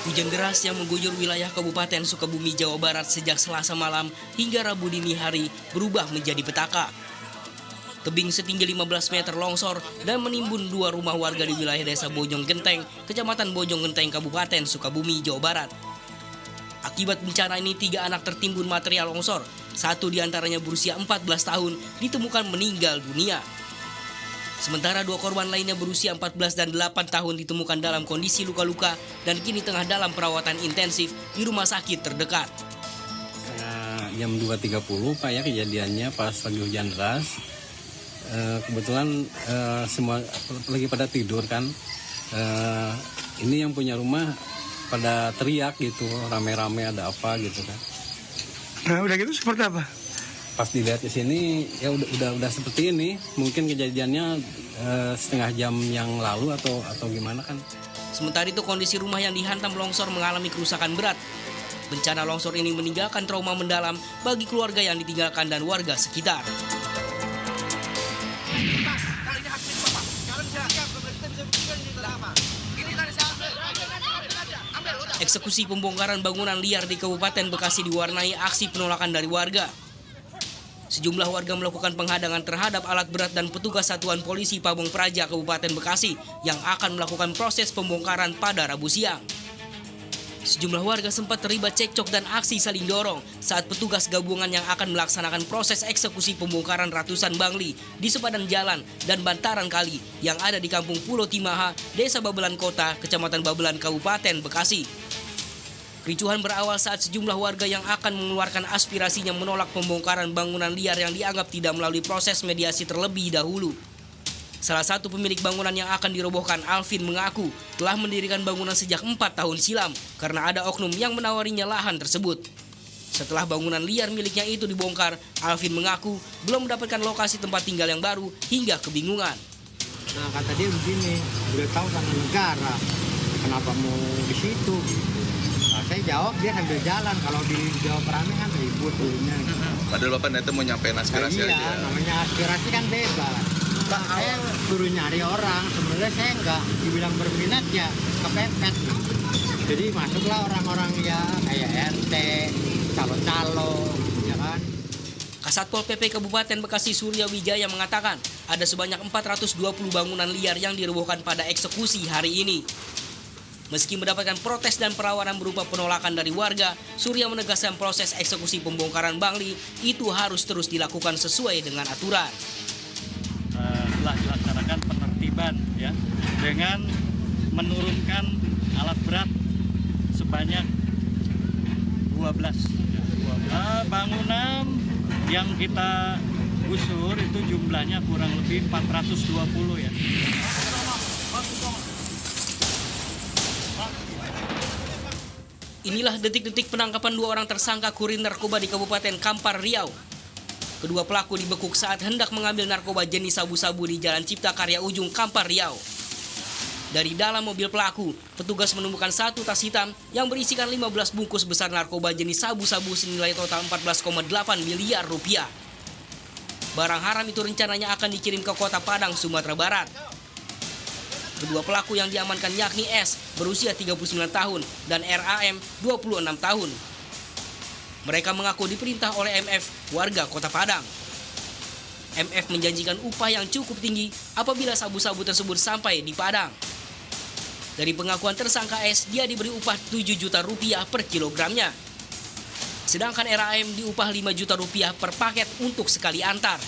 Hujan deras yang mengguyur wilayah Kabupaten Sukabumi, Jawa Barat sejak Selasa malam hingga Rabu dini hari berubah menjadi petaka. Tebing setinggi 15 meter longsor dan menimbun 2 rumah warga di wilayah Desa Bojong Genteng, Kecamatan Bojong Genteng, Kabupaten Sukabumi, Jawa Barat. Akibat bencana ini 3 anak tertimbun material longsor, 1 diantaranya berusia 14 tahun ditemukan meninggal dunia. Sementara 2 korban lainnya berusia 14 dan 8 tahun ditemukan dalam kondisi luka-luka dan kini tengah dalam perawatan intensif di rumah sakit terdekat. Jam 2.30 Pak ya kejadiannya pas lagi hujan deras. Kebetulan semua lagi pada tidur kan. Ini yang punya rumah pada teriak gitu, rame-rame ada apa gitu kan. Nah udah gitu seperti apa? Pas dilihat di sini ya udah seperti ini. Mungkin kejadiannya setengah jam yang lalu atau gimana kan. Sementara itu kondisi rumah yang dihantam longsor mengalami kerusakan berat. Bencana longsor ini meninggalkan trauma mendalam bagi keluarga yang ditinggalkan dan warga sekitar. Eksekusi pembongkaran bangunan liar di Kabupaten Bekasi diwarnai aksi penolakan dari warga. Sejumlah warga melakukan penghadangan terhadap alat berat dan petugas Satuan Polisi Pamong Praja Kabupaten Bekasi yang akan melakukan proses pembongkaran pada Rabu siang. Sejumlah warga sempat terlibat cekcok dan aksi saling dorong saat petugas gabungan yang akan melaksanakan proses eksekusi pembongkaran ratusan bangli di sepadan jalan dan bantaran kali yang ada di Kampung Pulau Timaha, Desa Babelan Kota, Kecamatan Babelan, Kabupaten Bekasi. Kericuhan berawal saat sejumlah warga yang akan mengeluarkan aspirasinya menolak pembongkaran bangunan liar yang dianggap tidak melalui proses mediasi terlebih dahulu. Salah satu pemilik bangunan yang akan dirobohkan, Alvin, mengaku telah mendirikan bangunan sejak 4 tahun silam karena ada oknum yang menawarinya lahan tersebut. Setelah bangunan liar miliknya itu dibongkar, Alvin mengaku belum mendapatkan lokasi tempat tinggal yang baru hingga kebingungan. Nah kata dia begini, udah tahu tangan negara, kenapa mau di situ? Nah, saya jawab dia sambil jalan, kalau dijawab rame kan ribut dulunya. Padahal Bapak nanti mau nyampein aspirasi iya, aja. Namanya aspirasi kan bebas. Nah, saya suruh nyari orang, sebenarnya saya nggak dibilang berminat ya kepepet. Jadi masuklah orang-orang ya kayak RT, calon-calon, ya kan. Kasatpol PP Kabupaten Bekasi Surya Wijaya mengatakan ada sebanyak 420 bangunan liar yang dirobohkan pada eksekusi hari ini. Meski mendapatkan protes dan perlawanan berupa penolakan dari warga, Surya menegaskan proses eksekusi pembongkaran bangli itu harus terus dilakukan sesuai dengan aturan. Telah dilaksanakan penertiban ya dengan menurunkan alat berat sebanyak 12 bangunan yang kita gusur itu jumlahnya kurang lebih 420 ya. Inilah detik-detik penangkapan 2 orang tersangka kurir narkoba di Kabupaten Kampar Riau. Kedua pelaku dibekuk saat hendak mengambil narkoba jenis sabu-sabu di Jalan Cipta Karya Ujung, Kampar Riau. Dari dalam mobil pelaku, petugas menemukan 1 tas hitam yang berisikan 15 bungkus besar narkoba jenis sabu-sabu senilai total 14,8 miliar rupiah. Barang haram itu rencananya akan dikirim ke Kota Padang, Sumatera Barat. Kedua pelaku yang diamankan yakni S berusia 39 tahun dan RAM 26 tahun. Mereka mengaku diperintah oleh MF, warga Kota Padang. MF menjanjikan upah yang cukup tinggi apabila sabu-sabu tersebut sampai di Padang. Dari pengakuan tersangka S, dia diberi upah 7 juta rupiah per kilogramnya. Sedangkan RAM diupah 5 juta rupiah per paket untuk sekali antar.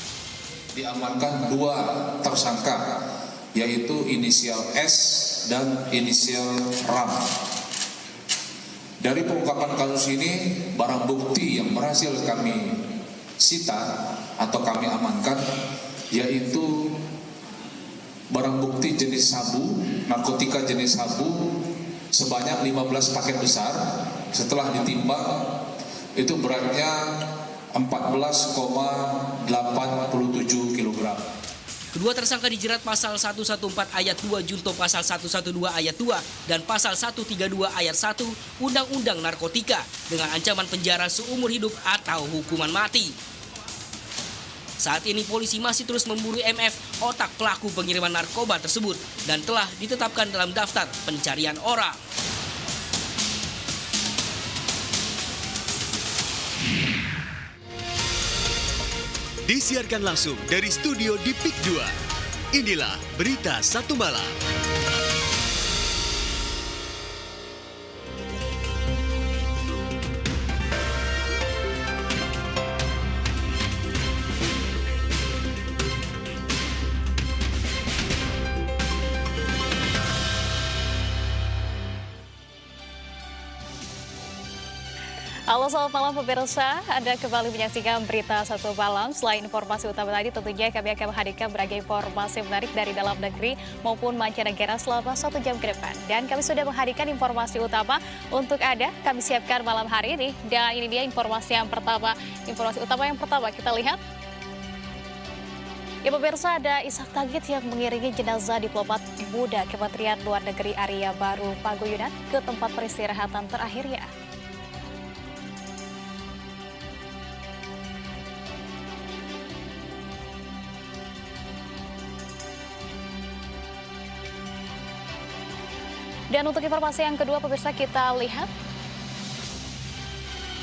Diamankan 2 tersangka, yaitu inisial S dan inisial RAM. Dari pengungkapan kasus ini, barang bukti yang berhasil kami sita atau kami amankan, yaitu barang bukti jenis sabu, narkotika jenis sabu sebanyak 15 paket besar. Setelah ditimbang, itu beratnya 14,87 kg. Kedua tersangka dijerat pasal 114 ayat 2 junto pasal 112 ayat 2 dan pasal 132 ayat 1 Undang-Undang Narkotika dengan ancaman penjara seumur hidup atau hukuman mati. Saat ini polisi masih terus memburu MF, otak pelaku pengiriman narkoba tersebut, dan telah ditetapkan dalam daftar pencarian orang. Disiarkan langsung dari studio di PIK 2. Inilah Berita Satu Malam. Halo, selamat malam pemirsa. Anda kembali menyaksikan Berita Satu Malam. Selain informasi utama tadi, tentunya kami akan menghadirkan berbagai informasi menarik dari dalam negeri maupun mancanegara selama 1 jam ke depan. Dan kami sudah menghadirkan informasi utama untuk Anda. Kami siapkan malam hari ini. Dan ini dia informasi yang pertama. Informasi utama yang pertama kita lihat. Ya pemirsa, ada isak tangis yang mengiringi jenazah diplomat muda Kementerian Luar Negeri Arya Baru Paguyunan ke tempat peristirahatan terakhirnya. Dan untuk informasi yang kedua, pemirsa, kita lihat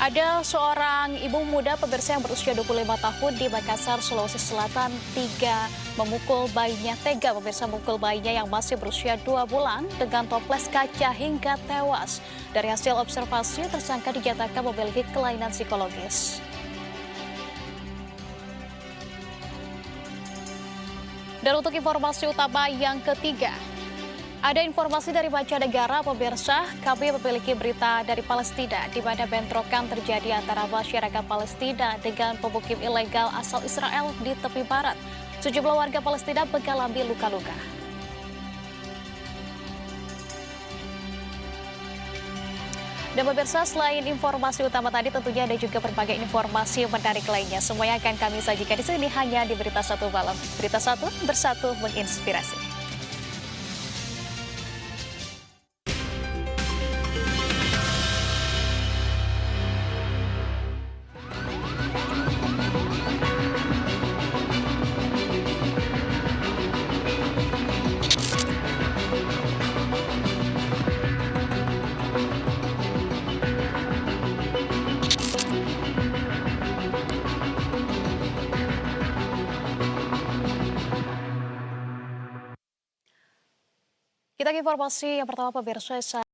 ada seorang ibu muda pemirsa yang berusia 25 tahun di Makassar, Sulawesi Selatan, tega memukul bayinya yang masih berusia 2 bulan dengan toples kaca hingga tewas. Dari hasil observasi, tersangka dinyatakan memiliki kelainan psikologis. Dan untuk informasi utama yang ketiga, ada informasi dari mancanegara, pemirsa. Kami memiliki berita dari Palestina, di mana bentrokan terjadi antara masyarakat Palestina dengan pemukim ilegal asal Israel di tepi barat. Sejumlah warga Palestina mengalami luka-luka. Dan pemirsa, selain informasi utama tadi, tentunya ada juga berbagai informasi menarik lainnya. Semuanya akan kami sajikan di sini hanya di Berita Satu Malam. Berita Satu, bersatu menginspirasi. Kita ke informasi yang pertama, pemirsa.